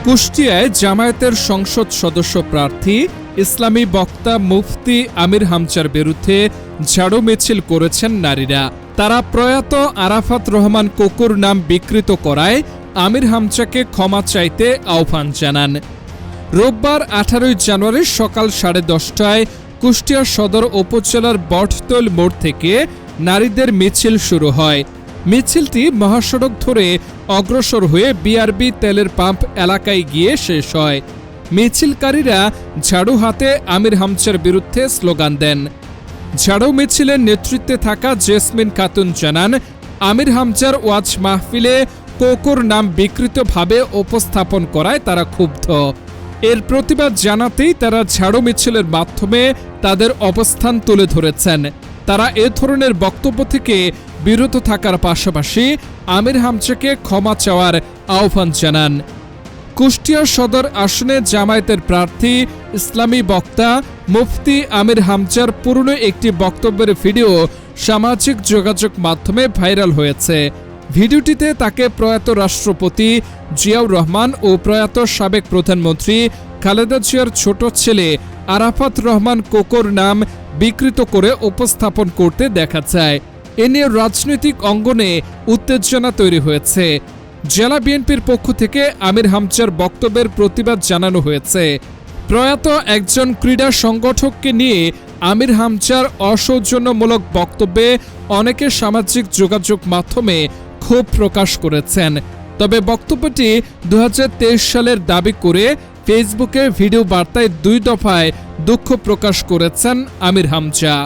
কুষ্টিয়ায় জামায়াতের সংসদ সদস্য প্রার্থী ইসলামী বক্তা মুফতি আমির হামজার বিরুদ্ধে ঝাড়ু মিছিল করেছেন নারীরা। তারা প্রয়াত আরাফাত রহমান কোকুর নাম বিকৃত করায় আমির হামজাকে ক্ষমা চাইতে আহ্বান জানান। রোববার 18 জানুয়ারি সকাল 10:30টায় কুষ্টিয়া সদর উপজেলার বটতল মোড় থেকে নারীদের মিছিল শুরু হয়। মিছিলটি মহাসড়ক ধরে অগ্রসর হয়ে বিআরবি তেলের পাম্প এলাকায় গিয়ে শেষ হয়। মিছিলকারীরা ঝাড়ু হাতে আমির হামজার বিরুদ্ধে স্লোগান দেন। ঝাড়ু মিছিলের নেতৃত্বে থাকা জেসমিন খাতুন জানান, আমির হামজার ওয়াজ মাহফিলে কোকুর নাম বিকৃতভাবে উপস্থাপন করায় তারা ক্ষুব্ধ। এর প্রতিবাদ জানাতেই তারা ঝাড়ু মিছিলের মাধ্যমে তাদের অবস্থান তুলে ধরেছেন। তারা এ ধরনের বক্তব্য থেকে বিরত থাকার পাশাপাশি আমির হামজাকে ক্ষমা চাওয়ার আহ্বান জানান। কুষ্টিয়া সদর আসনে জামায়াতের প্রার্থী ইসলামী বক্তা মুফতি আমির হামজার পুরনো একটি বক্তব্যের ভিডিও সামাজিক যোগাযোগ মাধ্যমে ভাইরাল হয়েছে। ভিডিওটিতে তাকে প্রয়াত রাষ্ট্রপতি জিয়াউর রহমান ও প্রয়াত সাবেক প্রধানমন্ত্রী খালেদা জিয়ার ছোট ছেলে আরাফাত রহমান কোকুর নাম বিকৃত করে উপস্থাপন করতে দেখা যায়। এ নিয়ে রাজনৈতিক অঙ্গনে উত্তেজনা তৈরি হয়েছে। জেলা বিএনপির পক্ষ থেকে আমির হামজার বক্তব্যের প্রতিবাদ জানানো হয়েছে। প্রয়াত একজন ক্রীড়া সংগঠককে নিয়ে আমির হামজার অসৌজন্যমূলক বক্তব্যে অনেকে সামাজিক যোগাযোগ মাধ্যমে ক্ষোভ প্রকাশ করেছেন। তবে বক্তব্যটি 2023 সালের দাবি করে ফেসবুকে ভিডিও বার্তায় 2 দফায় দুঃখ প্রকাশ করেছেন আমির হামজা।